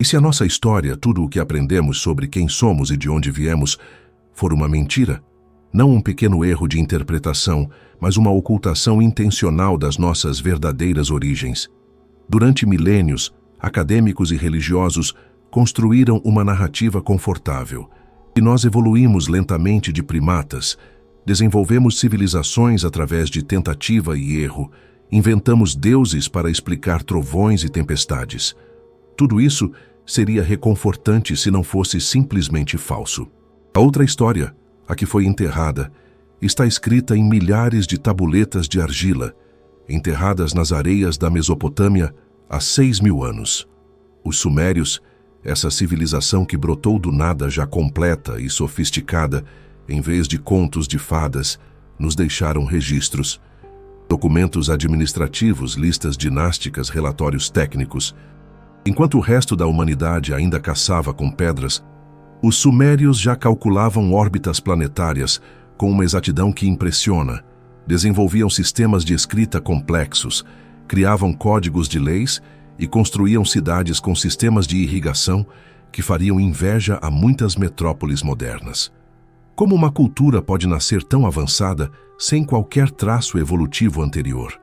E se a nossa história, tudo o que aprendemos sobre quem somos e de onde viemos, for uma mentira, não um pequeno erro de interpretação, mas uma ocultação intencional das nossas verdadeiras origens? Durante milênios, acadêmicos e religiosos construíram uma narrativa confortável, e nós evoluímos lentamente de primatas, desenvolvemos civilizações através de tentativa e erro, inventamos deuses para explicar trovões e tempestades. Tudo isso seria reconfortante se não fosse simplesmente falso. A outra história, a que foi enterrada, está escrita em milhares de tabuletas de argila, enterradas nas areias da Mesopotâmia há 6.000 anos. Os sumérios, essa civilização que brotou do nada já completa e sofisticada, em vez de contos de fadas, nos deixaram registros, documentos administrativos, listas dinásticas, relatórios técnicos. Enquanto o resto da humanidade ainda caçava com pedras, os sumérios já calculavam órbitas planetárias com uma exatidão que impressiona, desenvolviam sistemas de escrita complexos, criavam códigos de leis e construíam cidades com sistemas de irrigação que fariam inveja a muitas metrópoles modernas. Como uma cultura pode nascer tão avançada sem qualquer traço evolutivo anterior?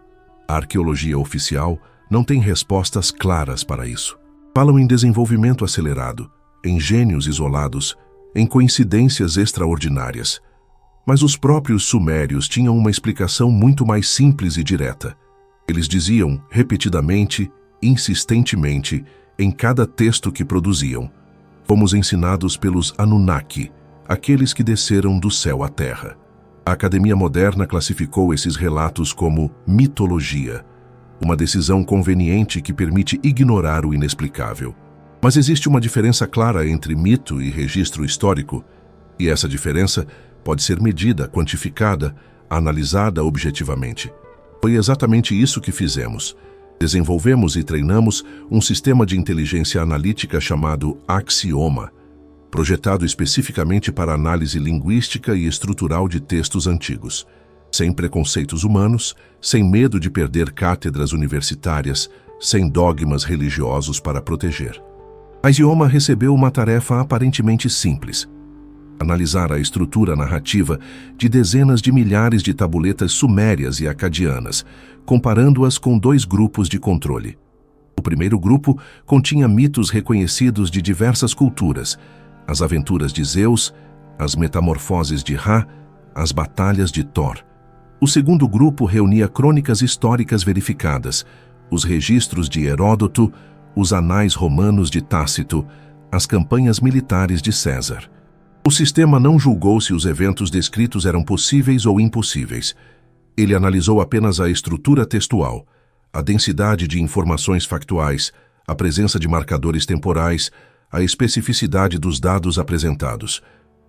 A arqueologia oficial não tem respostas claras para isso. Falam em desenvolvimento acelerado, em gênios isolados, em coincidências extraordinárias. Mas os próprios sumérios tinham uma explicação muito mais simples e direta. Eles diziam repetidamente, insistentemente, em cada texto que produziam: fomos ensinados pelos Anunnaki, aqueles que desceram do céu à terra. A academia moderna classificou esses relatos como mitologia, uma decisão conveniente que permite ignorar o inexplicável. Mas existe uma diferença clara entre mito e registro histórico, e essa diferença pode ser medida, quantificada, analisada objetivamente. Foi exatamente isso que fizemos. Desenvolvemos e treinamos um sistema de inteligência analítica chamado Axioma, projetado especificamente para análise linguística e estrutural de textos antigos, sem preconceitos humanos, sem medo de perder cátedras universitárias, sem dogmas religiosos para proteger. A Axioma recebeu uma tarefa aparentemente simples: analisar a estrutura narrativa de dezenas de milhares de tabuletas sumérias e acadianas, comparando-as com 2 grupos de controle. O primeiro grupo continha mitos reconhecidos de diversas culturas: as aventuras de Zeus, as metamorfoses de Ra, as batalhas de Thor. O segundo grupo reunia crônicas históricas verificadas, os registros de Heródoto, os anais romanos de Tácito, as campanhas militares de César. O sistema não julgou se os eventos descritos eram possíveis ou impossíveis. Ele analisou apenas a estrutura textual, a densidade de informações factuais, a presença de marcadores temporais, a especificidade dos dados apresentados.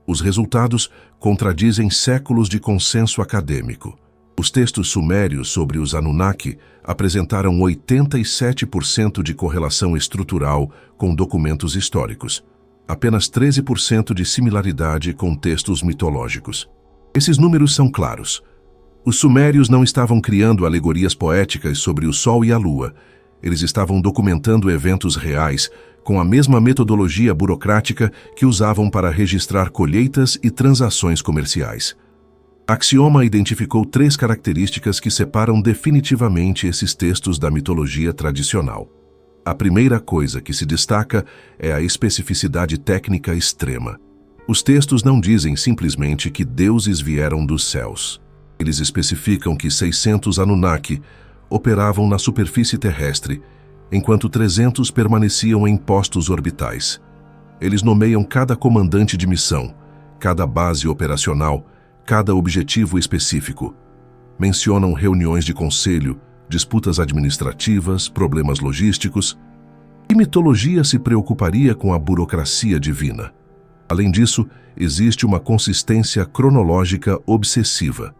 Os resultados contradizem séculos de consenso acadêmico. Os textos sumérios sobre os Anunnaki apresentaram 87% de correlação estrutural com documentos históricos, apenas 13% de similaridade com textos mitológicos. Esses números são claros. Os sumérios não estavam criando alegorias poéticas sobre o Sol e a Lua. Eles estavam documentando eventos reais com a mesma metodologia burocrática que usavam para registrar colheitas e transações comerciais. Axioma identificou 3 características que separam definitivamente esses textos da mitologia tradicional. A primeira coisa que se destaca é a especificidade técnica extrema. Os textos não dizem simplesmente que deuses vieram dos céus. Eles especificam que 600 Anunnaki operavam na superfície terrestre, enquanto 300 permaneciam em postos orbitais. Eles nomeiam cada comandante de missão, cada base operacional, cada objetivo específico. Mencionam reuniões de conselho, disputas administrativas, problemas logísticos. Que mitologia se preocuparia com a burocracia divina? Além disso, existe uma consistência cronológica obsessiva.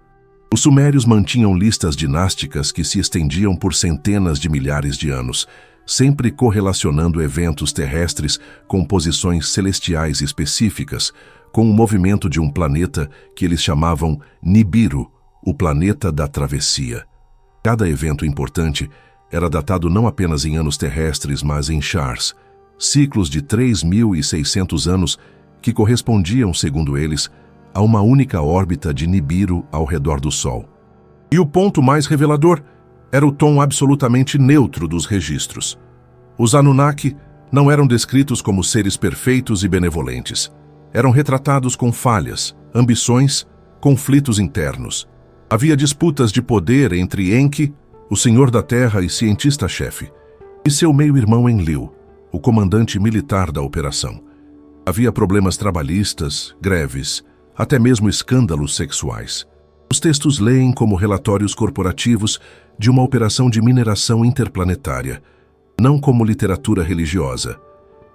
Os sumérios mantinham listas dinásticas que se estendiam por centenas de milhares de anos, sempre correlacionando eventos terrestres com posições celestiais específicas, com o movimento de um planeta que eles chamavam Nibiru, o planeta da travessia. Cada evento importante era datado não apenas em anos terrestres, mas em chars, ciclos de 3.600 anos que correspondiam, segundo eles, a uma única órbita de Nibiru ao redor do Sol. E o ponto mais revelador era o tom absolutamente neutro dos registros. Os Anunnaki não eram descritos como seres perfeitos e benevolentes. Eram retratados com falhas, ambições, conflitos internos. Havia disputas de poder entre Enki, o senhor da Terra e cientista-chefe, e seu meio-irmão Enlil, o comandante militar da operação. Havia problemas trabalhistas, greves, até mesmo escândalos sexuais. Os textos leem como relatórios corporativos de uma operação de mineração interplanetária, não como literatura religiosa.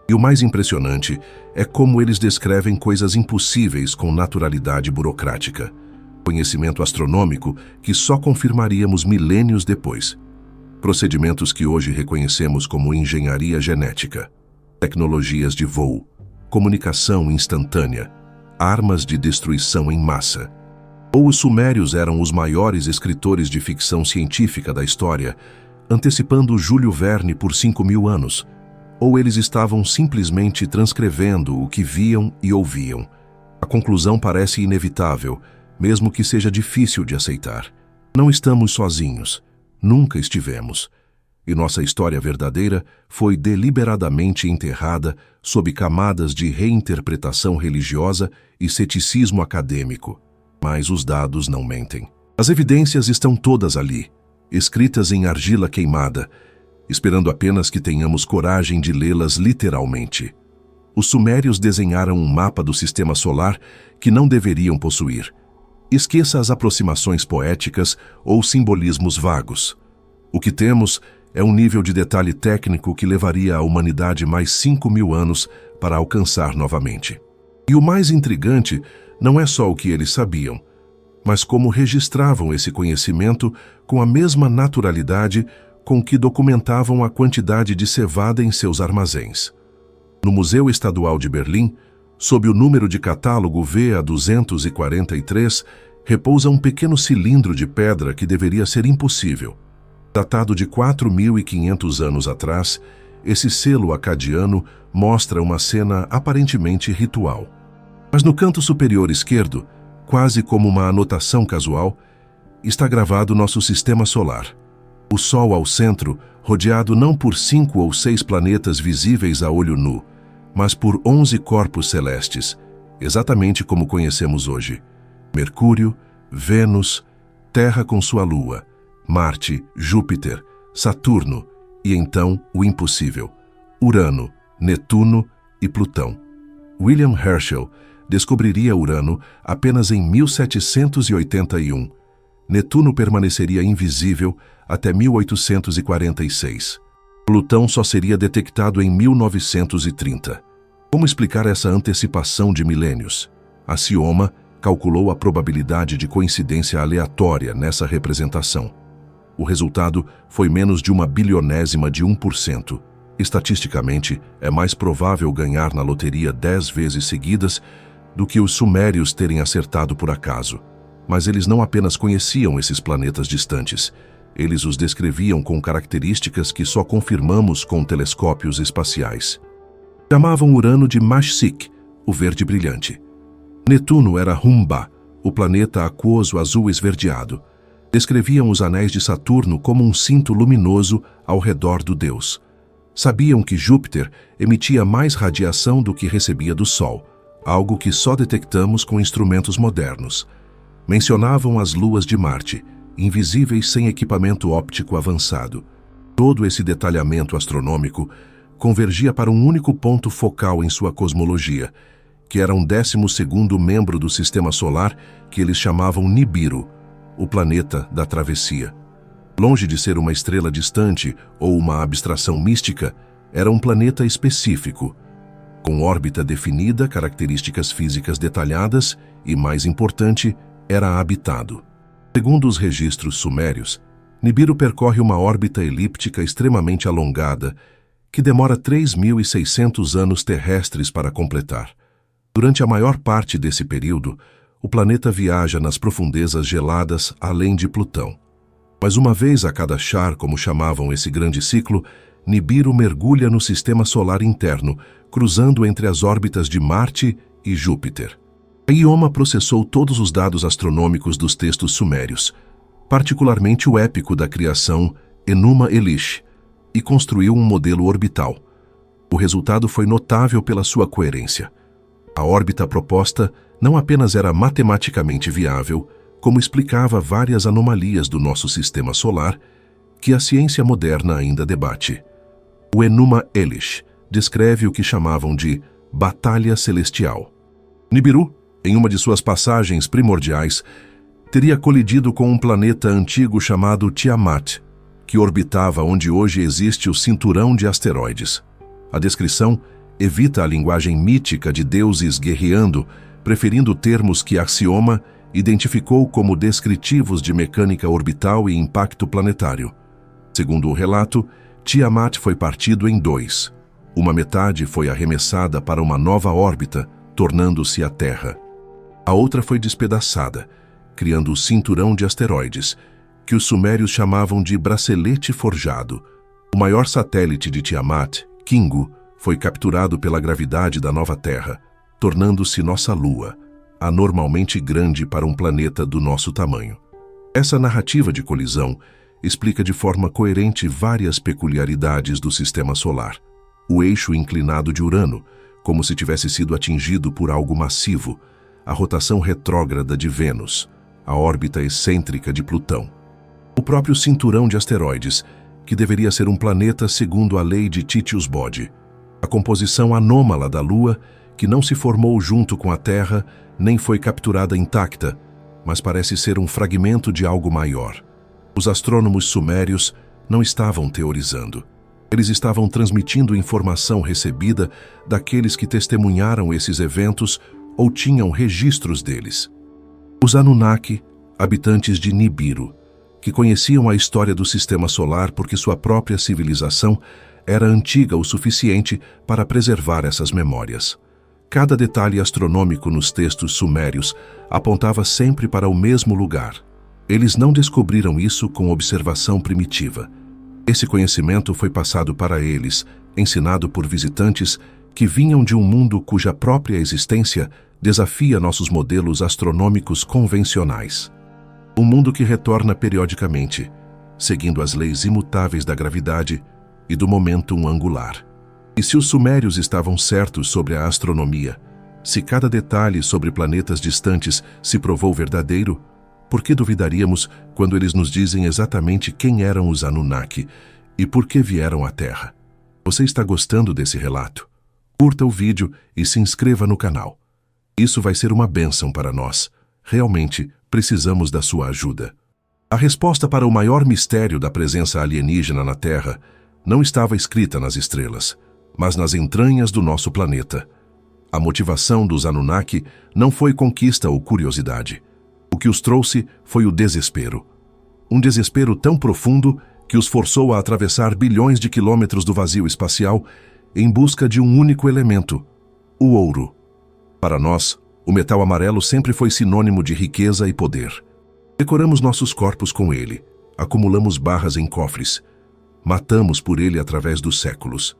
E o mais impressionante é como eles descrevem coisas impossíveis com naturalidade burocrática. Conhecimento astronômico que só confirmaríamos milênios depois. Procedimentos que hoje reconhecemos como engenharia genética, tecnologias de voo, comunicação instantânea, armas de destruição em massa. Ou os sumérios eram os maiores escritores de ficção científica da história, antecipando Júlio Verne por 5.000 anos, ou eles estavam simplesmente transcrevendo o que viam e ouviam. A conclusão parece inevitável, mesmo que seja difícil de aceitar. Não estamos sozinhos, nunca estivemos. E nossa história verdadeira foi deliberadamente enterrada sob camadas de reinterpretação religiosa e ceticismo acadêmico. Mas os dados não mentem. As evidências estão todas ali, escritas em argila queimada, esperando apenas que tenhamos coragem de lê-las literalmente. Os sumérios desenharam um mapa do sistema solar que não deveriam possuir. Esqueça as aproximações poéticas ou simbolismos vagos. O que temos é um nível de detalhe técnico que levaria a humanidade mais 5.000 anos para alcançar novamente. E o mais intrigante não é só o que eles sabiam, mas como registravam esse conhecimento com a mesma naturalidade com que documentavam a quantidade de cevada em seus armazéns. No Museu Estadual de Berlim, sob o número de catálogo VA243, repousa um pequeno cilindro de pedra que deveria ser impossível. Datado de 4.500 anos atrás, esse selo acadiano mostra uma cena aparentemente ritual. Mas no canto superior esquerdo, quase como uma anotação casual, está gravado nosso sistema solar. O Sol ao centro, rodeado não por 5 ou 6 planetas visíveis a olho nu, mas por 11 corpos celestes, exatamente como conhecemos hoje. Mercúrio, Vênus, Terra com sua Lua, Marte, Júpiter, Saturno e então o impossível, Urano, Netuno e Plutão. William Herschel descobriria Urano apenas em 1781. Netuno permaneceria invisível até 1846. Plutão só seria detectado em 1930. Como explicar essa antecipação de milênios? Axioma calculou a probabilidade de coincidência aleatória nessa representação. O resultado foi menos de 1/1000.000%. Estatisticamente, é mais provável ganhar na loteria 10 vezes seguidas do que os sumérios terem acertado por acaso. Mas eles não apenas conheciam esses planetas distantes, eles os descreviam com características que só confirmamos com telescópios espaciais. Chamavam Urano de Mashsik, o verde brilhante. Netuno era Humba, o planeta aquoso azul esverdeado. Descreviam os anéis de Saturno como um cinto luminoso ao redor do Deus. Sabiam que Júpiter emitia mais radiação do que recebia do Sol, algo que só detectamos com instrumentos modernos. Mencionavam as luas de Marte, invisíveis sem equipamento óptico avançado. Todo esse detalhamento astronômico convergia para um único ponto focal em sua cosmologia, que era um 12º membro do Sistema Solar que eles chamavam Nibiru, o planeta da travessia. Longe de ser uma estrela distante ou uma abstração mística, era um planeta específico, com órbita definida, características físicas detalhadas e, mais importante, era habitado. Segundo os registros sumérios, Nibiru percorre uma órbita elíptica extremamente alongada que demora 3.600 anos terrestres para completar. Durante a maior parte desse período, o planeta viaja nas profundezas geladas além de Plutão. Mas uma vez a cada char, como chamavam esse grande ciclo, Nibiru mergulha no sistema solar interno, cruzando entre as órbitas de Marte e Júpiter. A Ioma processou todos os dados astronômicos dos textos sumérios, particularmente o épico da criação Enuma Elish, e construiu um modelo orbital. O resultado foi notável pela sua coerência. A órbita proposta não apenas era matematicamente viável, como explicava várias anomalias do nosso sistema solar, que a ciência moderna ainda debate. O Enuma Elish descreve o que chamavam de Batalha Celestial. Nibiru, em uma de suas passagens primordiais, teria colidido com um planeta antigo chamado Tiamat, que orbitava onde hoje existe o cinturão de asteroides. A descrição evita a linguagem mítica de deuses guerreando, preferindo termos que Axioma identificou como descritivos de mecânica orbital e impacto planetário. Segundo o relato, Tiamat foi partido em dois. Uma metade foi arremessada para uma nova órbita, tornando-se a Terra. A outra foi despedaçada, criando o cinturão de asteroides, que os sumérios chamavam de bracelete forjado. O maior satélite de Tiamat, Kingu, foi capturado pela gravidade da nova Terra, tornando-se nossa Lua, anormalmente grande para um planeta do nosso tamanho. Essa narrativa de colisão explica de forma coerente várias peculiaridades do sistema solar. O eixo inclinado de Urano, como se tivesse sido atingido por algo massivo, a rotação retrógrada de Vênus, a órbita excêntrica de Plutão. O próprio cinturão de asteroides, que deveria ser um planeta segundo a lei de Titius-Bode. A composição anômala da Lua, que não se formou junto com a Terra, nem foi capturada intacta, mas parece ser um fragmento de algo maior. Os astrônomos sumérios não estavam teorizando. Eles estavam transmitindo informação recebida daqueles que testemunharam esses eventos ou tinham registros deles. Os Anunnaki, habitantes de Nibiru, que conheciam a história do sistema solar porque sua própria civilização era antiga o suficiente para preservar essas memórias. Cada detalhe astronômico nos textos sumérios apontava sempre para o mesmo lugar. Eles não descobriram isso com observação primitiva. Esse conhecimento foi passado para eles, ensinado por visitantes que vinham de um mundo cuja própria existência desafia nossos modelos astronômicos convencionais. Um mundo que retorna periodicamente, seguindo as leis imutáveis da gravidade e do momentum angular. E se os sumérios estavam certos sobre a astronomia, se cada detalhe sobre planetas distantes se provou verdadeiro, por que duvidaríamos quando eles nos dizem exatamente quem eram os Anunnaki e por que vieram à Terra? Você está gostando desse relato? Curta o vídeo e se inscreva no canal. Isso vai ser uma bênção para nós. Realmente precisamos da sua ajuda. A resposta para o maior mistério da presença alienígena na Terra não estava escrita nas estrelas, mas nas entranhas do nosso planeta. A motivação dos Anunnaki não foi conquista ou curiosidade. O que os trouxe foi o desespero. Um desespero tão profundo que os forçou a atravessar bilhões de quilômetros do vazio espacial em busca de um único elemento, o ouro. Para nós, o metal amarelo sempre foi sinônimo de riqueza e poder. Decoramos nossos corpos com ele, acumulamos barras em cofres, matamos por ele através dos séculos.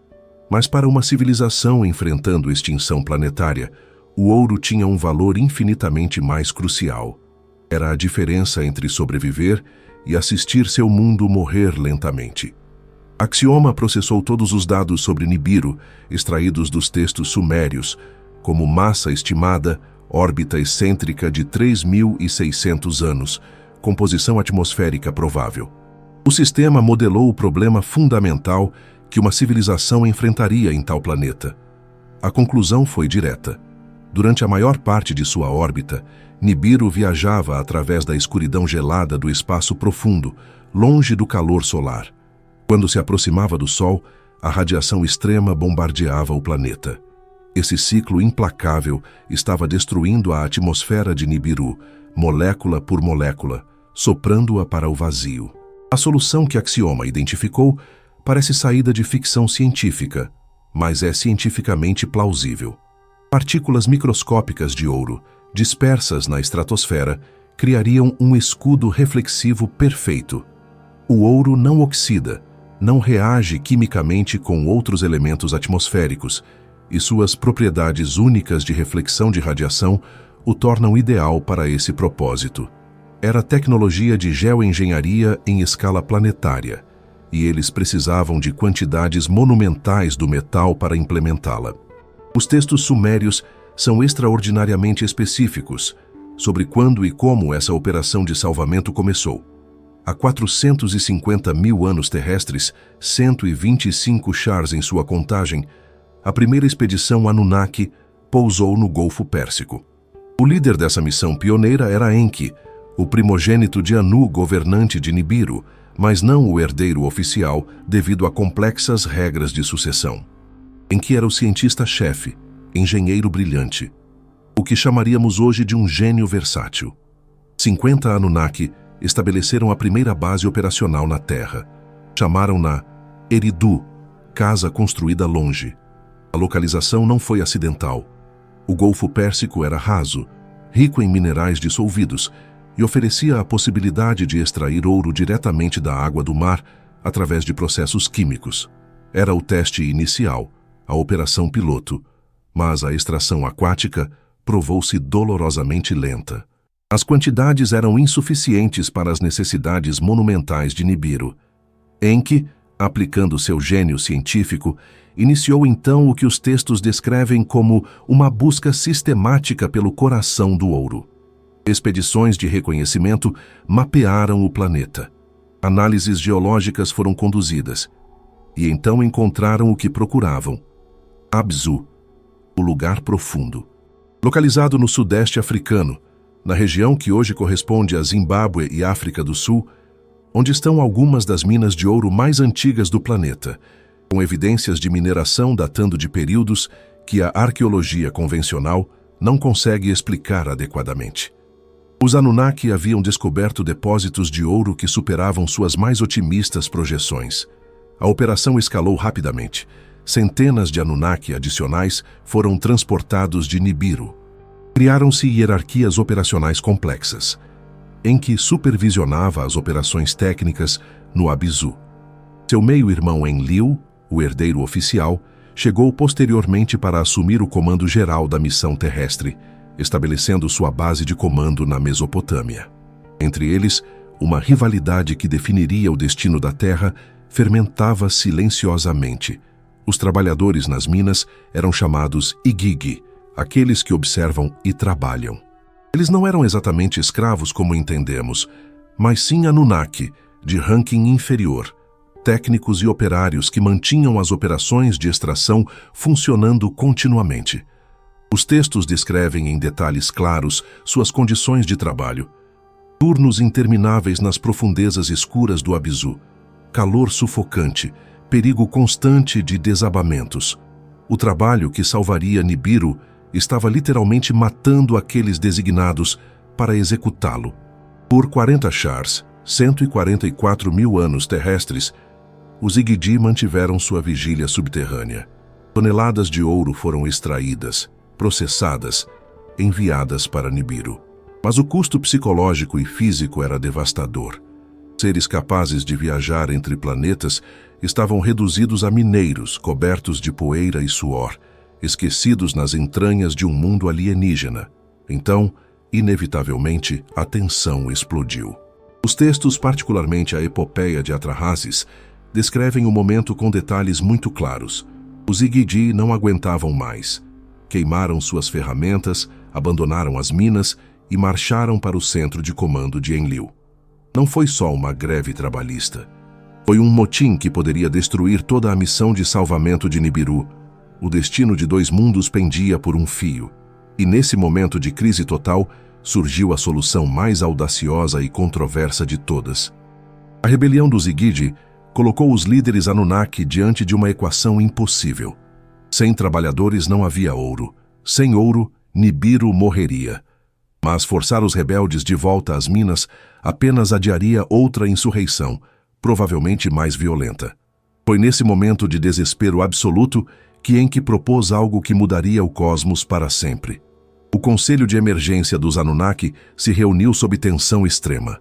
Mas para uma civilização enfrentando extinção planetária, o ouro tinha um valor infinitamente mais crucial. Era a diferença entre sobreviver e assistir seu mundo morrer lentamente. Axioma processou todos os dados sobre Nibiru, extraídos dos textos sumérios, como massa estimada, órbita excêntrica de 3.600 anos, composição atmosférica provável. O sistema modelou o problema fundamental que uma civilização enfrentaria em tal planeta. A conclusão foi direta. Durante a maior parte de sua órbita, Nibiru viajava através da escuridão gelada do espaço profundo, longe do calor solar. Quando se aproximava do Sol, a radiação extrema bombardeava o planeta. Esse ciclo implacável estava destruindo a atmosfera de Nibiru, molécula por molécula, soprando-a para o vazio. A solução que Axioma identificou parece saída de ficção científica, mas é cientificamente plausível. Partículas microscópicas de ouro, dispersas na estratosfera, criariam um escudo reflexivo perfeito. O ouro não oxida, não reage quimicamente com outros elementos atmosféricos, e suas propriedades únicas de reflexão de radiação o tornam ideal para esse propósito. Era tecnologia de geoengenharia em escala planetária, e eles precisavam de quantidades monumentais do metal para implementá-la. Os textos sumérios são extraordinariamente específicos sobre quando e como essa operação de salvamento começou. Há 450 mil anos terrestres, 125 chars em sua contagem, a primeira expedição Anunnaki pousou no Golfo Pérsico. O líder dessa missão pioneira era Enki, o primogênito de Anu, governante de Nibiru, mas não o herdeiro oficial devido a complexas regras de sucessão. Enki era o cientista-chefe, engenheiro brilhante, o que chamaríamos hoje de um gênio versátil. 50 Anunnaki estabeleceram a primeira base operacional na Terra. Chamaram-na Eridu, casa construída longe. A localização não foi acidental. O Golfo Pérsico era raso, rico em minerais dissolvidos, e oferecia a possibilidade de extrair ouro diretamente da água do mar através de processos químicos. Era o teste inicial, a operação piloto, mas a extração aquática provou-se dolorosamente lenta. As quantidades eram insuficientes para as necessidades monumentais de Nibiru. Enki, aplicando seu gênio científico, iniciou então o que os textos descrevem como uma busca sistemática pelo coração do ouro. Expedições de reconhecimento mapearam o planeta. Análises geológicas foram conduzidas, e então encontraram o que procuravam: Abzu, o lugar profundo. Localizado no sudeste africano, na região que hoje corresponde a Zimbábue e África do Sul, onde estão algumas das minas de ouro mais antigas do planeta, com evidências de mineração datando de períodos que a arqueologia convencional não consegue explicar adequadamente. Os Anunnaki haviam descoberto depósitos de ouro que superavam suas mais otimistas projeções. A operação escalou rapidamente. Centenas de Anunnaki adicionais foram transportados de Nibiru. Criaram-se hierarquias operacionais complexas, em que supervisionava as operações técnicas no Abzu. Seu meio-irmão Enlil, o herdeiro oficial, chegou posteriormente para assumir o comando geral da missão terrestre, estabelecendo sua base de comando na Mesopotâmia. Entre eles, uma rivalidade que definiria o destino da Terra fermentava silenciosamente. Os trabalhadores nas minas eram chamados Igigi, aqueles que observam e trabalham. Eles não eram exatamente escravos como entendemos, mas sim Anunnaki, de ranking inferior, técnicos e operários que mantinham as operações de extração funcionando continuamente. Os textos descrevem em detalhes claros suas condições de trabalho. Turnos intermináveis nas profundezas escuras do Abzu, calor sufocante, perigo constante de desabamentos. O trabalho que salvaria Nibiru estava literalmente matando aqueles designados para executá-lo. Por 40 chars, 144 mil anos terrestres, os Igigi mantiveram sua vigília subterrânea. Toneladas de ouro foram extraídas, processadas, enviadas para Nibiru. Mas o custo psicológico e físico era devastador. Seres capazes de viajar entre planetas estavam reduzidos a mineiros cobertos de poeira e suor, esquecidos nas entranhas de um mundo alienígena. Então, inevitavelmente, a tensão explodiu. Os textos, particularmente a epopeia de Atrahasis, descrevem o momento com detalhes muito claros. Os Igigi não aguentavam mais. Queimaram suas ferramentas, abandonaram as minas e marcharam para o centro de comando de Enlil. Não foi só uma greve trabalhista. Foi um motim que poderia destruir toda a missão de salvamento de Nibiru. O destino de dois mundos pendia por um fio. E nesse momento de crise total, surgiu a solução mais audaciosa e controversa de todas. A rebelião dos Igigi colocou os líderes Anunnaki diante de uma equação impossível. Sem trabalhadores não havia ouro. Sem ouro, Nibiru morreria. Mas forçar os rebeldes de volta às minas apenas adiaria outra insurreição, provavelmente mais violenta. Foi nesse momento de desespero absoluto que Enki propôs algo que mudaria o cosmos para sempre. O Conselho de Emergência dos Anunnaki se reuniu sob tensão extrema.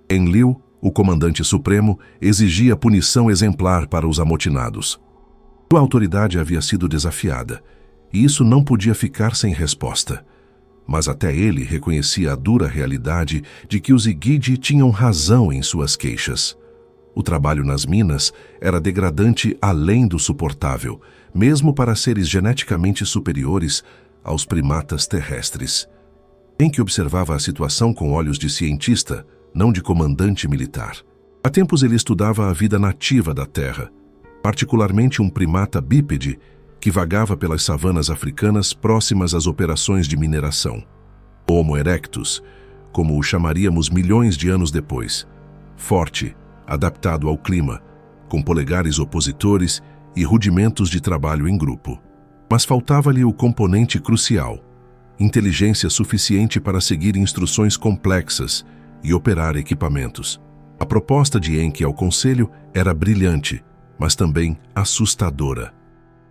Enlil, O comandante supremo exigia punição exemplar para os amotinados. Sua autoridade havia sido desafiada, e isso não podia ficar sem resposta. Mas até ele reconhecia a dura realidade de que os Igidi tinham razão em suas queixas. O trabalho nas minas era degradante além do suportável, mesmo para seres geneticamente superiores aos primatas terrestres. Enki observava a situação com olhos de cientista, não de comandante militar. Há tempos ele estudava a vida nativa da Terra, particularmente um primata bípede que vagava pelas savanas africanas próximas às operações de mineração. Homo erectus, como o chamaríamos milhões de anos depois, forte, adaptado ao clima, com polegares opositores e rudimentos de trabalho em grupo. Mas faltava-lhe o componente crucial: inteligência suficiente para seguir instruções complexas e operar equipamentos. A proposta de Enki ao conselho era brilhante, mas também assustadora.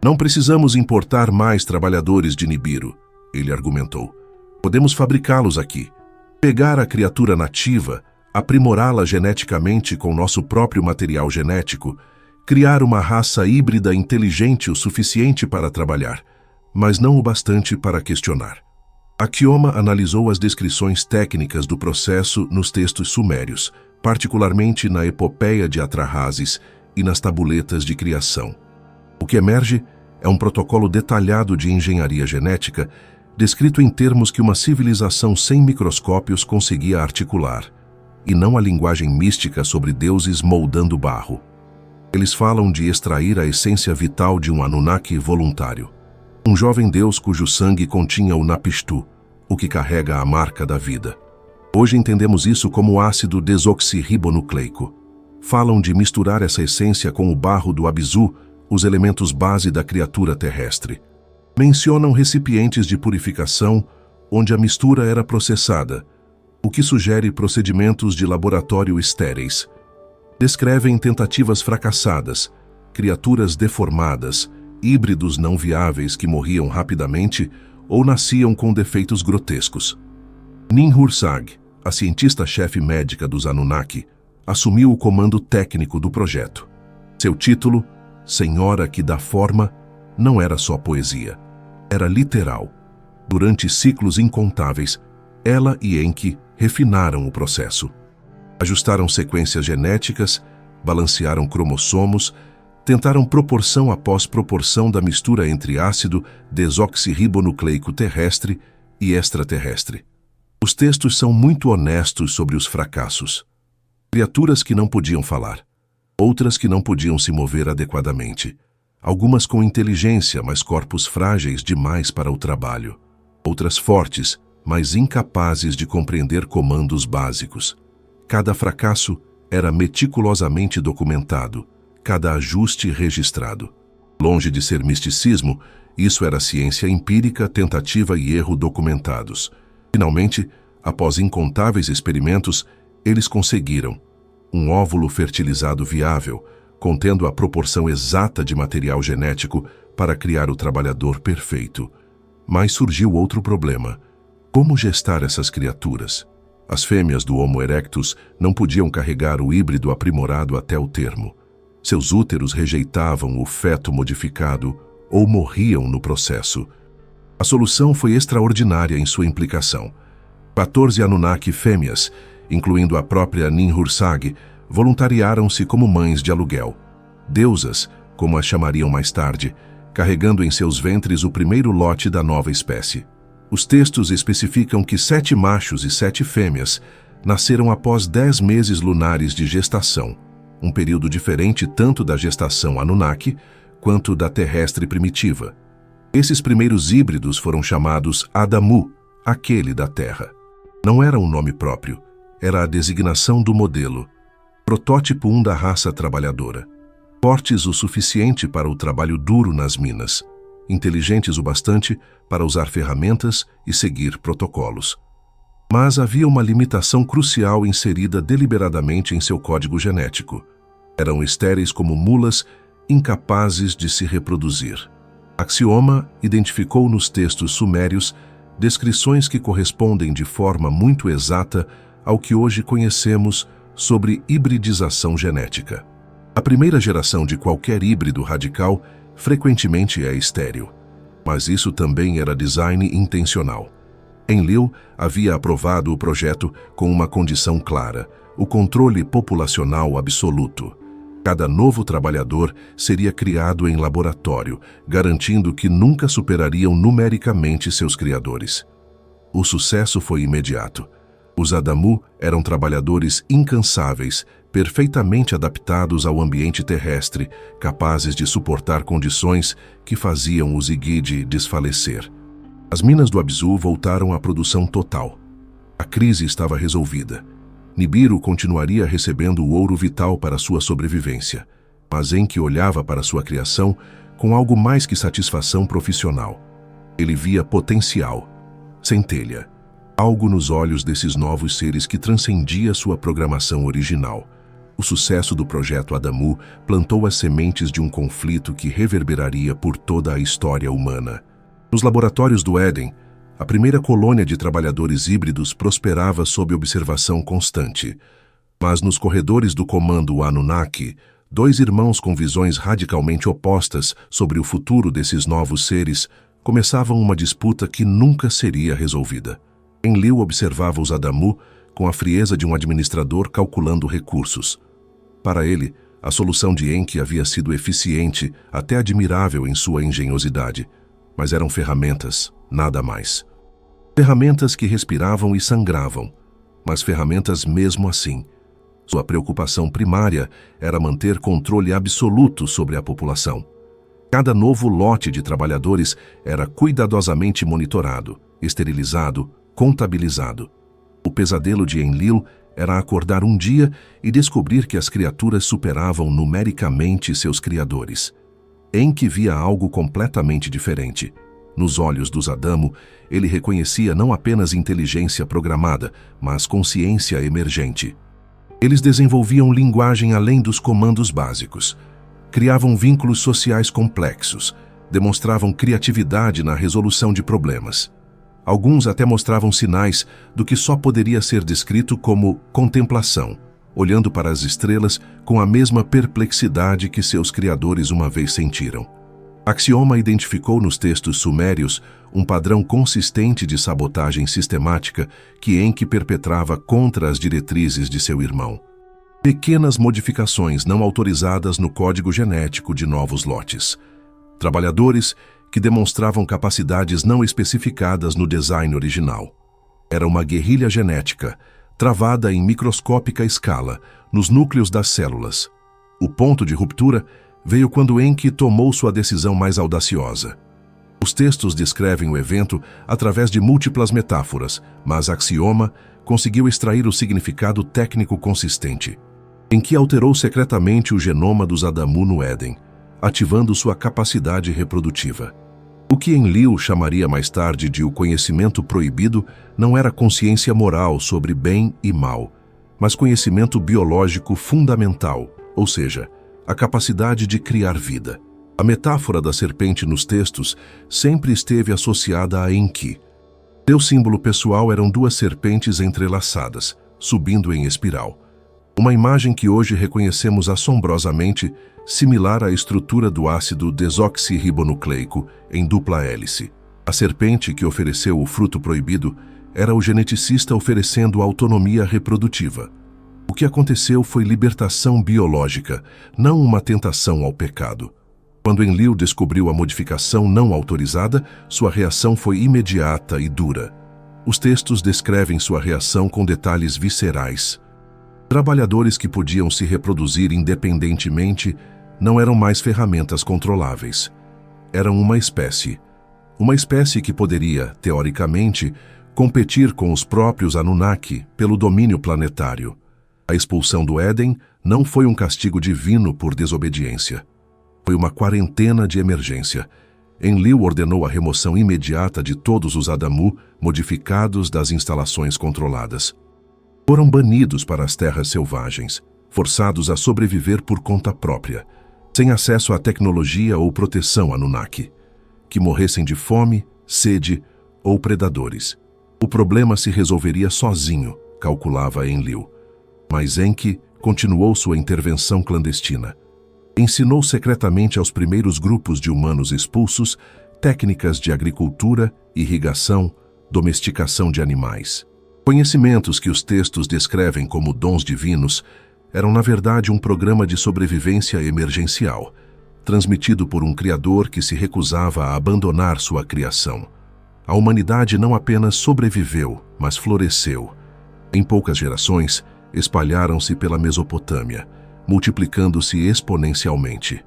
Não precisamos importar mais trabalhadores de Nibiru, ele argumentou. Podemos fabricá-los aqui. Pegar a criatura nativa, aprimorá-la geneticamente com nosso próprio material genético, criar uma raça híbrida inteligente o suficiente para trabalhar, mas não o bastante para questionar. Axioma analisou as descrições técnicas do processo nos textos sumérios, particularmente na epopeia de Atrahasis e nas tabuletas de criação. O que emerge é um protocolo detalhado de engenharia genética, descrito em termos que uma civilização sem microscópios conseguia articular, e não a linguagem mística sobre deuses moldando barro. Eles falam de extrair a essência vital de um Anunnaki voluntário, um jovem deus cujo sangue continha o Napishtu, o que carrega a marca da vida. Hoje entendemos isso como ácido desoxirribonucleico. Falam de misturar essa essência com o barro do Abizu, os elementos base da criatura terrestre. Mencionam recipientes de purificação, onde a mistura era processada, o que sugere procedimentos de laboratório estéreis. Descrevem tentativas fracassadas, criaturas deformadas, híbridos não viáveis que morriam rapidamente ou nasciam com defeitos grotescos. Ninhursag, a cientista-chefe médica dos Anunnaki, assumiu o comando técnico do projeto. Seu título, Senhora que dá forma, não era só poesia, era literal. Durante ciclos incontáveis, ela e Enki refinaram o processo. Ajustaram sequências genéticas, balancearam cromossomos, tentaram proporção após proporção da mistura entre ácido desoxirribonucleico terrestre e extraterrestre. Os textos são muito honestos sobre os fracassos. Criaturas que não podiam falar, outras que não podiam se mover adequadamente, algumas com inteligência, mas corpos frágeis demais para o trabalho, outras fortes, mas incapazes de compreender comandos básicos. Cada fracasso era meticulosamente documentado, cada ajuste registrado. Longe de ser misticismo, isso era ciência empírica, tentativa e erro documentados. Finalmente, após incontáveis experimentos, eles conseguiram um óvulo fertilizado viável, contendo a proporção exata de material genético para criar o trabalhador perfeito. Mas surgiu outro problema: como gestar essas criaturas? As fêmeas do Homo erectus não podiam carregar o híbrido aprimorado até o termo. Seus úteros rejeitavam o feto modificado ou morriam no processo. A solução foi extraordinária em sua implicação. 14 Anunnaki fêmeas, incluindo a própria Ninhursag, voluntariaram-se como mães de aluguel. Deusas, como as chamariam mais tarde, carregando em seus ventres o primeiro lote da nova espécie. Os textos especificam que 7 machos e 7 fêmeas nasceram após 10 meses lunares de gestação, um período diferente tanto da gestação Anunnaki quanto da terrestre primitiva. Esses primeiros híbridos foram chamados Adamu, aquele da Terra. Não era um nome próprio, era a designação do modelo, protótipo 1 da raça trabalhadora. Fortes o suficiente para o trabalho duro nas minas, inteligentes o bastante para usar ferramentas e seguir protocolos. Mas havia uma limitação crucial inserida deliberadamente em seu código genético. Eram estéreis como mulas, incapazes de se reproduzir. Axioma identificou nos textos sumérios descrições que correspondem de forma muito exata ao que hoje conhecemos sobre hibridização genética. A primeira geração de qualquer híbrido radical frequentemente é estéril, mas isso também era design intencional. Enlil havia aprovado o projeto com uma condição clara: o controle populacional absoluto. Cada novo trabalhador seria criado em laboratório, garantindo que nunca superariam numericamente seus criadores. O sucesso foi imediato. Os Adamu eram trabalhadores incansáveis, perfeitamente adaptados ao ambiente terrestre, capazes de suportar condições que faziam os Igide desfalecer. As minas do Abzu voltaram à produção total. A crise estava resolvida. Nibiru continuaria recebendo o ouro vital para sua sobrevivência, mas Enki olhava para sua criação com algo mais que satisfação profissional. Ele via potencial, centelha, algo nos olhos desses novos seres que transcendia sua programação original. O sucesso do projeto Adamu plantou as sementes de um conflito que reverberaria por toda a história humana. Nos laboratórios do Éden, a primeira colônia de trabalhadores híbridos prosperava sob observação constante. Mas nos corredores do comando Anunnaki, dois irmãos com visões radicalmente opostas sobre o futuro desses novos seres começavam uma disputa que nunca seria resolvida. Enlil observava os Adamu com a frieza de um administrador calculando recursos. Para ele, a solução de Enki havia sido eficiente, até admirável em sua engenhosidade, mas eram ferramentas, nada mais. Ferramentas que respiravam e sangravam, mas ferramentas mesmo assim. Sua preocupação primária era manter controle absoluto sobre a população. Cada novo lote de trabalhadores era cuidadosamente monitorado, esterilizado, contabilizado. O pesadelo de Enlil era acordar um dia e descobrir que as criaturas superavam numericamente seus criadores. Enki via algo completamente diferente. Nos olhos dos Adamu, ele reconhecia não apenas inteligência programada, mas consciência emergente. Eles desenvolviam linguagem além dos comandos básicos. Criavam vínculos sociais complexos, demonstravam criatividade na resolução de problemas. Alguns até mostravam sinais do que só poderia ser descrito como contemplação, olhando para as estrelas com a mesma perplexidade que seus criadores uma vez sentiram. Axioma identificou nos textos sumérios um padrão consistente de sabotagem sistemática que Enki perpetrava contra as diretrizes de seu irmão. Pequenas modificações não autorizadas no código genético de novos lotes. Trabalhadores que demonstravam capacidades não especificadas no design original. Era uma guerrilha genética, travada em microscópica escala, nos núcleos das células. O ponto de ruptura veio quando Enki tomou sua decisão mais audaciosa. Os textos descrevem o evento através de múltiplas metáforas, mas Axioma conseguiu extrair o significado técnico consistente. Enki alterou secretamente o genoma dos Adamu no Éden, ativando sua capacidade reprodutiva. O que Enlil chamaria mais tarde de o conhecimento proibido não era consciência moral sobre bem e mal, mas conhecimento biológico fundamental, ou seja, a capacidade de criar vida. A metáfora da serpente nos textos sempre esteve associada a Enki. Seu símbolo pessoal eram duas serpentes entrelaçadas, subindo em espiral. Uma imagem que hoje reconhecemos assombrosamente, similar à estrutura do ácido desoxirribonucleico em dupla hélice. A serpente que ofereceu o fruto proibido era o geneticista oferecendo autonomia reprodutiva. O que aconteceu foi libertação biológica, não uma tentação ao pecado. Quando Enlil descobriu a modificação não autorizada, sua reação foi imediata e dura. Os textos descrevem sua reação com detalhes viscerais. Trabalhadores que podiam se reproduzir independentemente não eram mais ferramentas controláveis. Eram uma espécie que poderia, teoricamente, competir com os próprios Anunnaki pelo domínio planetário. A expulsão do Éden não foi um castigo divino por desobediência. Foi uma quarentena de emergência. Enlil ordenou a remoção imediata de todos os Adamu modificados das instalações controladas. Foram banidos para as terras selvagens, forçados a sobreviver por conta própria, sem acesso à tecnologia ou proteção Anunnaki, que morressem de fome, sede ou predadores. O problema se resolveria sozinho, calculava Enlil. Mas Enki continuou sua intervenção clandestina. Ensinou secretamente aos primeiros grupos de humanos expulsos técnicas de agricultura, irrigação, domesticação de animais. Conhecimentos que os textos descrevem como dons divinos eram, na verdade, um programa de sobrevivência emergencial, transmitido por um criador que se recusava a abandonar sua criação. A humanidade não apenas sobreviveu, mas floresceu. Em poucas gerações, espalharam-se pela Mesopotâmia, multiplicando-se exponencialmente.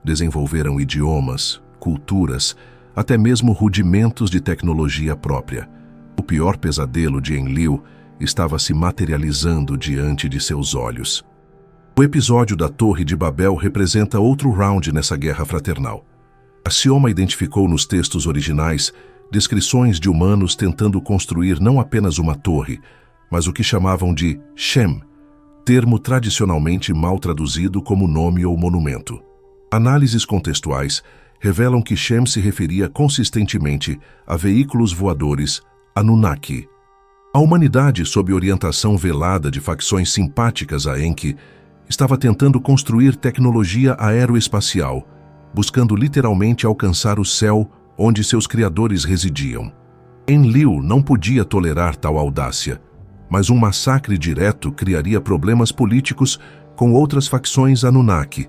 Desenvolveram idiomas, culturas, até mesmo rudimentos de tecnologia própria. O pior pesadelo de Enlil estava se materializando diante de seus olhos. O episódio da Torre de Babel representa outro round nessa guerra fraternal. Axioma identificou nos textos originais descrições de humanos tentando construir não apenas uma torre, mas o que chamavam de Shem, termo tradicionalmente mal traduzido como nome ou monumento. Análises contextuais revelam que Shem se referia consistentemente a veículos voadores Anunnaki. A humanidade, sob orientação velada de facções simpáticas a Enki, estava tentando construir tecnologia aeroespacial, buscando literalmente alcançar o céu onde seus criadores residiam. Enlil não podia tolerar tal audácia, mas um massacre direto criaria problemas políticos com outras facções Anunnaki,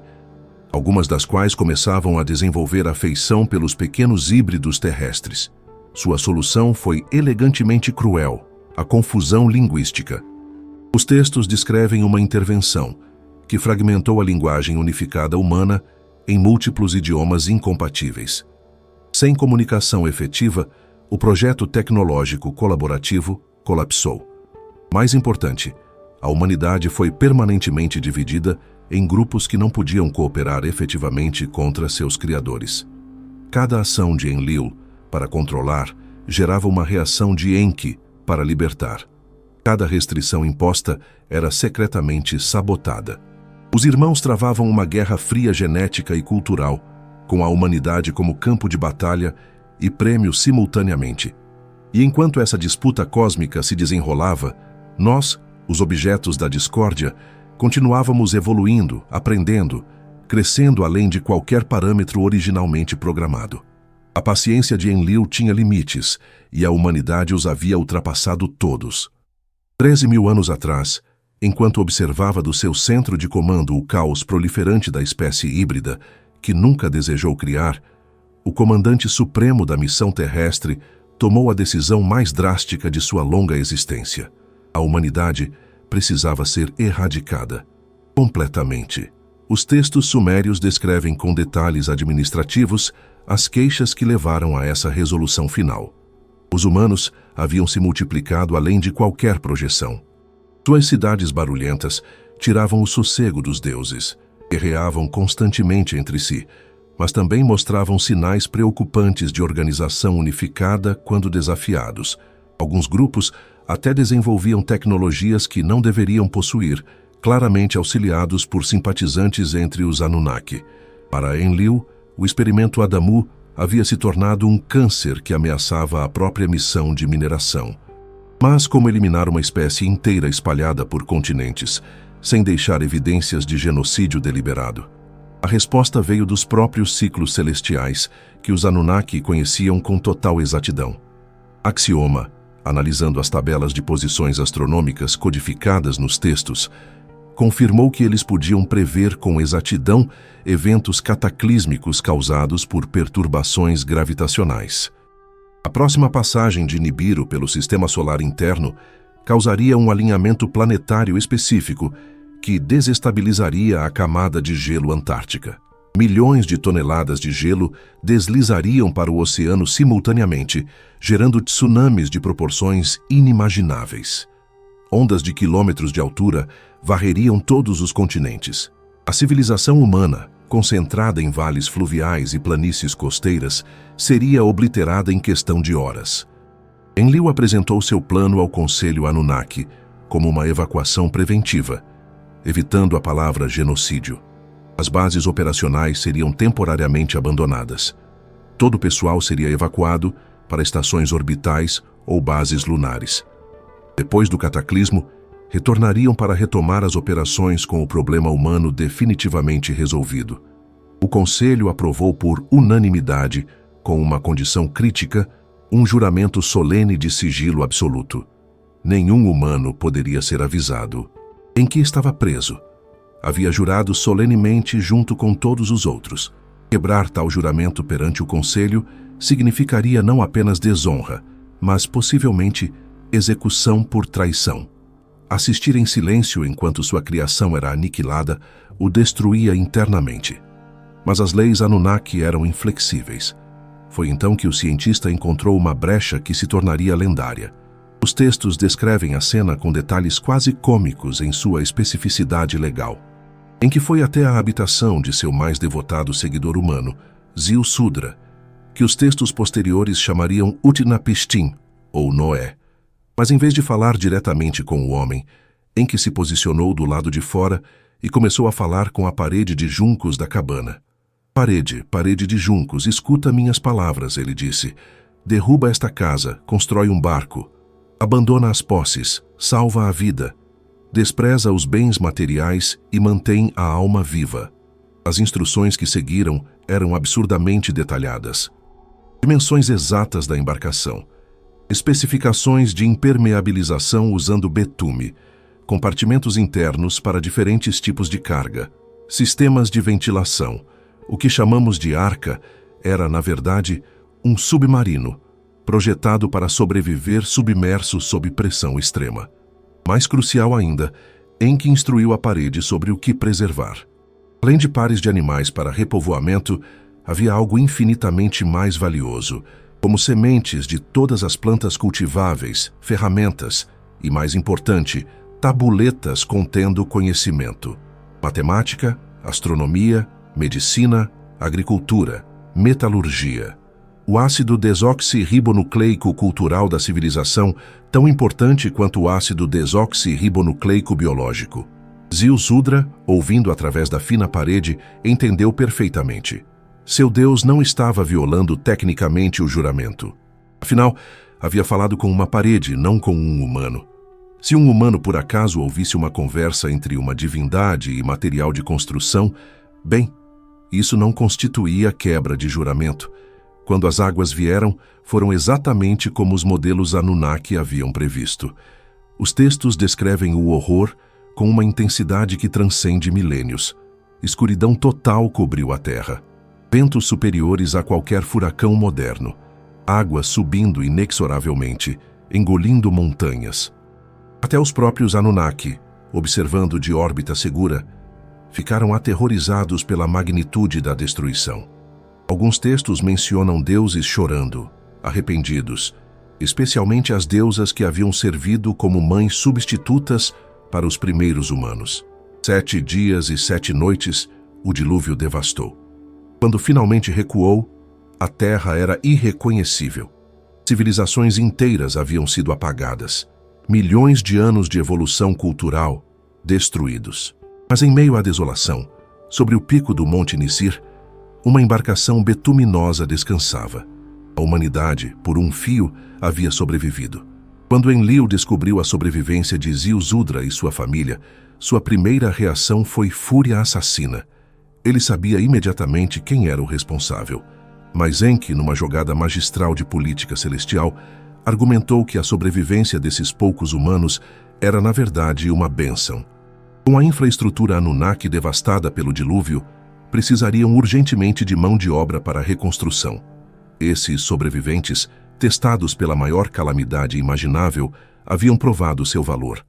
algumas das quais começavam a desenvolver afeição pelos pequenos híbridos terrestres. Sua solução foi elegantemente cruel: a confusão linguística. Os textos descrevem uma intervenção que fragmentou a linguagem unificada humana em múltiplos idiomas incompatíveis. Sem comunicação efetiva, o projeto tecnológico colaborativo colapsou. Mais importante, a humanidade foi permanentemente dividida em grupos que não podiam cooperar efetivamente contra seus criadores. Cada ação de Enlil para controlar gerava uma reação de Enki para libertar. Cada restrição imposta era secretamente sabotada. Os irmãos travavam uma guerra fria genética e cultural, com a humanidade como campo de batalha e prêmio simultaneamente. E enquanto essa disputa cósmica se desenrolava, nós, os objetos da discórdia, continuávamos evoluindo, aprendendo, crescendo além de qualquer parâmetro originalmente programado. A paciência de Enlil tinha limites, e a humanidade os havia ultrapassado todos. 13.000 anos atrás, enquanto observava do seu centro de comando o caos proliferante da espécie híbrida, que nunca desejou criar, o comandante supremo da missão terrestre tomou a decisão mais drástica de sua longa existência. A humanidade precisava ser erradicada, completamente. Os textos sumérios descrevem com detalhes administrativos as queixas que levaram a essa resolução final. Os humanos haviam se multiplicado além de qualquer projeção. Suas cidades barulhentas tiravam o sossego dos deuses, guerreavam constantemente entre si, mas também mostravam sinais preocupantes de organização unificada quando desafiados. Alguns grupos até desenvolviam tecnologias que não deveriam possuir, claramente auxiliados por simpatizantes entre os Anunnaki. Para Enlil, o experimento Adamu havia se tornado um câncer que ameaçava a própria missão de mineração. Mas como eliminar uma espécie inteira espalhada por continentes, sem deixar evidências de genocídio deliberado? A resposta veio dos próprios ciclos celestiais, que os Anunnaki conheciam com total exatidão. Axioma, analisando as tabelas de posições astronômicas codificadas nos textos, confirmou que eles podiam prever com exatidão eventos cataclísmicos causados por perturbações gravitacionais. A próxima passagem de Nibiru pelo sistema solar interno causaria um alinhamento planetário específico que desestabilizaria a camada de gelo antártica. Milhões de toneladas de gelo deslizariam para o oceano simultaneamente, gerando tsunamis de proporções inimagináveis. Ondas de quilômetros de altura varreriam todos os continentes. A civilização humana, concentrada em vales fluviais e planícies costeiras, seria obliterada em questão de horas. Enlil apresentou seu plano ao Conselho Anunnaki como uma evacuação preventiva, evitando a palavra genocídio. As bases operacionais seriam temporariamente abandonadas. Todo o pessoal seria evacuado para estações orbitais ou bases lunares. Depois do cataclismo, retornariam para retomar as operações com o problema humano definitivamente resolvido. O Conselho aprovou por unanimidade, com uma condição crítica, um juramento solene de sigilo absoluto. Nenhum humano poderia ser avisado. Em que estava preso? Havia jurado solenemente junto com todos os outros. Quebrar tal juramento perante o Conselho significaria não apenas desonra, mas possivelmente execução por traição. Assistir em silêncio enquanto sua criação era aniquilada o destruía internamente. Mas as leis Anunnaki eram inflexíveis. Foi então que o cientista encontrou uma brecha que se tornaria lendária. Os textos descrevem a cena com detalhes quase cômicos em sua especificidade legal. Em que foi até a habitação de seu mais devotado seguidor humano, Ziusudra, que os textos posteriores chamariam Utnapishtim, ou Noé. Mas em vez de falar diretamente com o homem, em que se posicionou do lado de fora e começou a falar com a parede de juncos da cabana. Parede, parede de juncos, escuta minhas palavras, ele disse. Derruba esta casa, constrói um barco. Abandona as posses, salva a vida. Despreza os bens materiais e mantém a alma viva. As instruções que seguiram eram absurdamente detalhadas. Dimensões exatas da embarcação. Especificações de impermeabilização usando betume. Compartimentos internos para diferentes tipos de carga. Sistemas de ventilação. O que chamamos de arca era, na verdade, um submarino, projetado para sobreviver submerso sob pressão extrema. Mais crucial ainda, em que instruiu a parede sobre o que preservar. Além de pares de animais para repovoamento, havia algo infinitamente mais valioso, como sementes de todas as plantas cultiváveis, ferramentas e, mais importante, tabuletas contendo conhecimento. Matemática, astronomia, medicina, agricultura, metalurgia. O ácido desoxirribonucleico cultural da civilização, tão importante quanto o ácido desoxirribonucleico biológico. Ziusudra, ouvindo através da fina parede, entendeu perfeitamente. Seu Deus não estava violando tecnicamente o juramento. Afinal, havia falado com uma parede, não com um humano. Se um humano por acaso ouvisse uma conversa entre uma divindade e material de construção, bem, isso não constituía quebra de juramento. Quando as águas vieram, foram exatamente como os modelos Anunnaki haviam previsto. Os textos descrevem o horror com uma intensidade que transcende milênios. Escuridão total cobriu a terra. Ventos superiores a qualquer furacão moderno. Água subindo inexoravelmente, engolindo montanhas. Até os próprios Anunnaki, observando de órbita segura, ficaram aterrorizados pela magnitude da destruição. Alguns textos mencionam deuses chorando, arrependidos, especialmente as deusas que haviam servido como mães substitutas para os primeiros humanos. 7 dias e 7 noites, o dilúvio devastou. Quando finalmente recuou, a terra era irreconhecível. Civilizações inteiras haviam sido apagadas. Milhões de anos de evolução cultural destruídos. Mas em meio à desolação, sobre o pico do Monte Nisir, uma embarcação betuminosa descansava. A humanidade, por um fio, havia sobrevivido. Quando Enlil descobriu a sobrevivência de Ziusudra e sua família, sua primeira reação foi fúria assassina. Ele sabia imediatamente quem era o responsável. Mas Enki, numa jogada magistral de política celestial, argumentou que a sobrevivência desses poucos humanos era, na verdade, uma bênção. Com a infraestrutura Anunnaki devastada pelo dilúvio, precisariam urgentemente de mão de obra para a reconstrução. Esses sobreviventes, testados pela maior calamidade imaginável, haviam provado seu valor.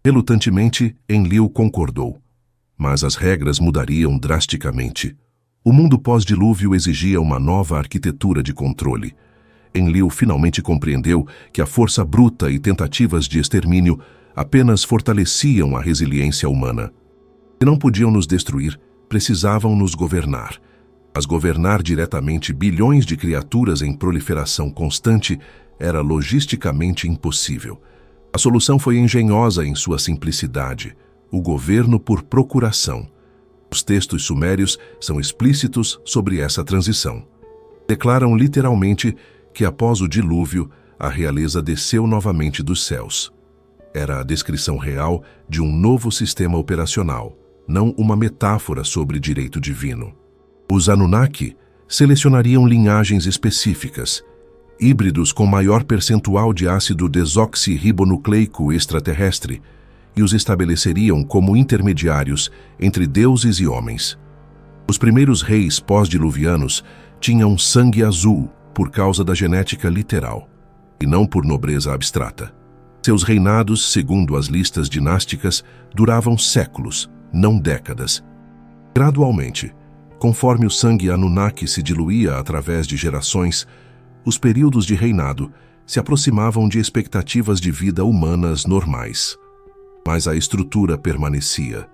Relutantemente, Enlil concordou. Mas as regras mudariam drasticamente. O mundo pós-dilúvio exigia uma nova arquitetura de controle. Enlil finalmente compreendeu que a força bruta e tentativas de extermínio apenas fortaleciam a resiliência humana. Se não podiam nos destruir, precisavam nos governar. Mas governar diretamente bilhões de criaturas em proliferação constante era logisticamente impossível. A solução foi engenhosa em sua simplicidade: o governo por procuração. Os textos sumérios são explícitos sobre essa transição. Declaram literalmente que após o dilúvio, a realeza desceu novamente dos céus. Era a descrição real de um novo sistema operacional, não uma metáfora sobre direito divino. Os Anunnaki selecionariam linhagens específicas, híbridos com maior percentual de ácido desoxirribonucleico extraterrestre, e os estabeleceriam como intermediários entre deuses e homens. Os primeiros reis pós-diluvianos tinham sangue azul por causa da genética literal, e não por nobreza abstrata. Seus reinados, segundo as listas dinásticas, duravam séculos, não décadas. Gradualmente, conforme o sangue Anunnaki se diluía através de gerações, os períodos de reinado se aproximavam de expectativas de vida humanas normais. Mas a estrutura permanecia.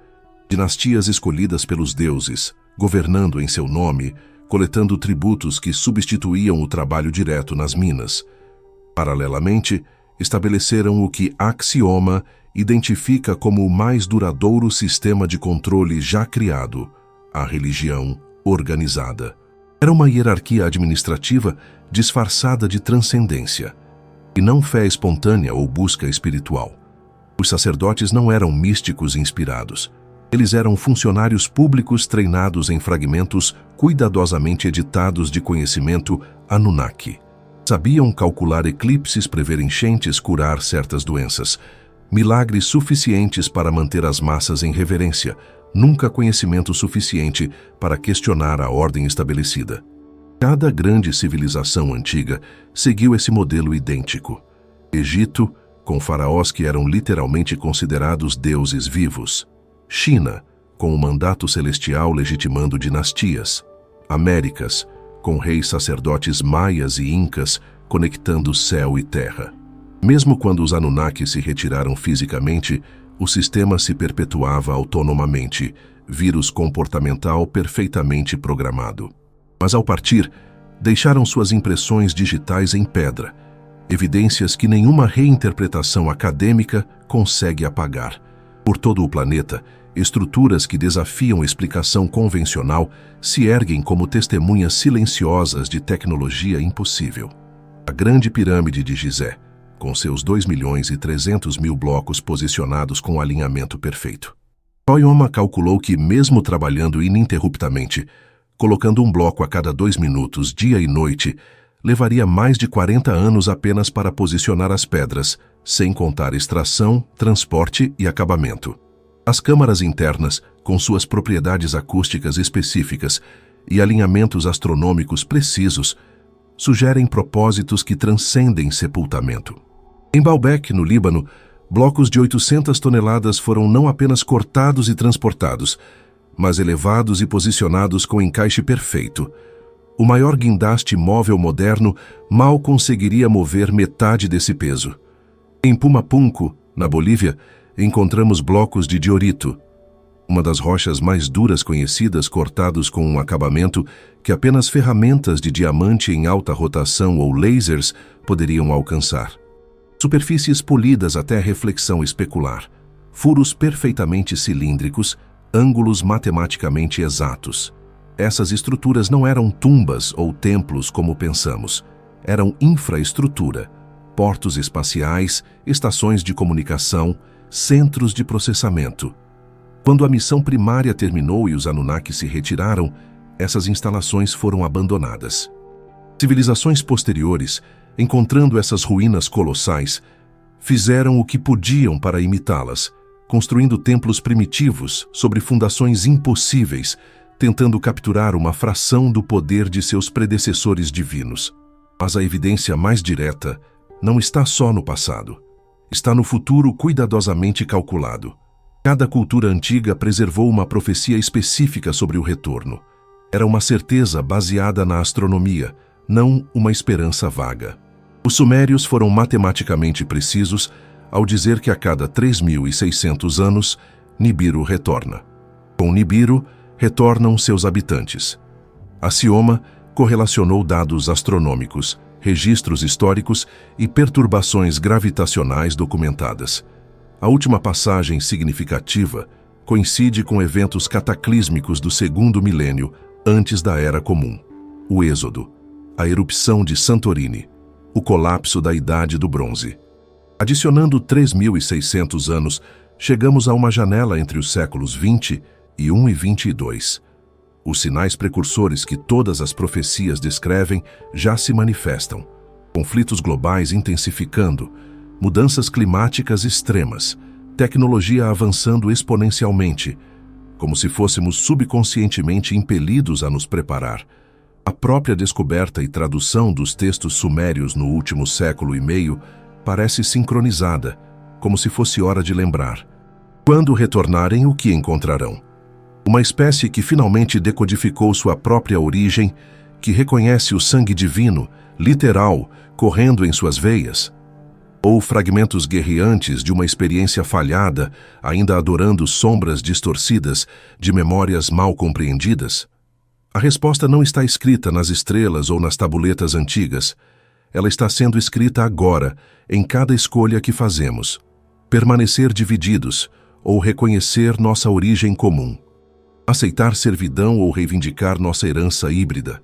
Dinastias escolhidas pelos deuses, governando em seu nome, coletando tributos que substituíam o trabalho direto nas minas. Paralelamente, estabeleceram o que Axioma identifica como o mais duradouro sistema de controle já criado, a religião organizada. Era uma hierarquia administrativa disfarçada de transcendência, e não fé espontânea ou busca espiritual. Os sacerdotes não eram místicos inspirados. Eles eram funcionários públicos treinados em fragmentos cuidadosamente editados de conhecimento Anunnaki. Sabiam calcular eclipses, prever enchentes, curar certas doenças. Milagres suficientes para manter as massas em reverência, nunca conhecimento suficiente para questionar a ordem estabelecida. Cada grande civilização antiga seguiu esse modelo idêntico. Egito, com faraós que eram literalmente considerados deuses vivos. China, com o mandato celestial legitimando dinastias. Américas, com reis sacerdotes maias e incas conectando céu e terra. Mesmo quando os Anunnaki se retiraram fisicamente, o sistema se perpetuava autonomamente, vírus comportamental perfeitamente programado. Mas ao partir, deixaram suas impressões digitais em pedra, evidências que nenhuma reinterpretação acadêmica consegue apagar. Por todo o planeta, estruturas que desafiam a explicação convencional se erguem como testemunhas silenciosas de tecnologia impossível. A Grande Pirâmide de Gizé, com seus 2.300.000 blocos posicionados com alinhamento perfeito. Toyama calculou que, mesmo trabalhando ininterruptamente, colocando um bloco a cada 2 minutos, dia e noite, levaria mais de 40 anos apenas para posicionar as pedras, sem contar extração, transporte e acabamento. As câmaras internas, com suas propriedades acústicas específicas e alinhamentos astronômicos precisos, sugerem propósitos que transcendem sepultamento. Em Baalbek, no Líbano, blocos de 800 toneladas foram não apenas cortados e transportados, mas elevados e posicionados com encaixe perfeito. O maior guindaste móvel moderno mal conseguiria mover metade desse peso. Em Pumapunku, na Bolívia, encontramos blocos de diorito, uma das rochas mais duras conhecidas, cortados com um acabamento que apenas ferramentas de diamante em alta rotação ou lasers poderiam alcançar. Superfícies polidas até reflexão especular, furos perfeitamente cilíndricos, ângulos matematicamente exatos. Essas estruturas não eram tumbas ou templos como pensamos. Eram infraestrutura, portos espaciais, estações de comunicação, centros de processamento. Quando a missão primária terminou e os Anunnaki se retiraram, essas instalações foram abandonadas. Civilizações posteriores, encontrando essas ruínas colossais, fizeram o que podiam para imitá-las, construindo templos primitivos sobre fundações impossíveis, tentando capturar uma fração do poder de seus predecessores divinos. Mas a evidência mais direta não está só no passado. Está no futuro cuidadosamente calculado. Cada cultura antiga preservou uma profecia específica sobre o retorno. Era uma certeza baseada na astronomia, não uma esperança vaga. Os sumérios foram matematicamente precisos ao dizer que a cada 3.600 anos, Nibiru retorna. Com Nibiru, retornam seus habitantes. Axioma correlacionou dados astronômicos, registros históricos e perturbações gravitacionais documentadas. A última passagem significativa coincide com eventos cataclísmicos do segundo milênio antes da Era Comum. O Êxodo, a erupção de Santorini, o colapso da Idade do Bronze. Adicionando 3.600 anos, chegamos a uma janela entre os séculos 20 e 1 e 22. Os sinais precursores que todas as profecias descrevem já se manifestam. Conflitos globais intensificando, mudanças climáticas extremas, tecnologia avançando exponencialmente, como se fôssemos subconscientemente impelidos a nos preparar. A própria descoberta e tradução dos textos sumérios no último século e meio parece sincronizada, como se fosse hora de lembrar. Quando retornarem, o que encontrarão? Uma espécie que finalmente decodificou sua própria origem, que reconhece o sangue divino, literal, correndo em suas veias? Ou fragmentos guerreantes de uma experiência falhada, ainda adorando sombras distorcidas de memórias mal compreendidas? A resposta não está escrita nas estrelas ou nas tabuletas antigas. Ela está sendo escrita agora, em cada escolha que fazemos. Permanecer divididos ou reconhecer nossa origem comum. Aceitar servidão ou reivindicar nossa herança híbrida.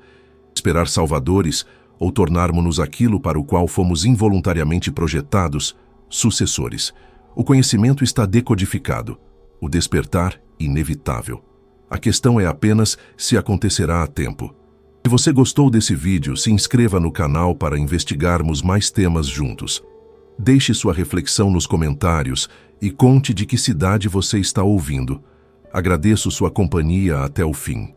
Esperar salvadores ou tornarmos-nos aquilo para o qual fomos involuntariamente projetados, sucessores. O conhecimento está decodificado. O despertar, inevitável. A questão é apenas se acontecerá a tempo. Se você gostou desse vídeo, se inscreva no canal para investigarmos mais temas juntos. Deixe sua reflexão nos comentários e conte de que cidade você está ouvindo. Agradeço sua companhia até o fim.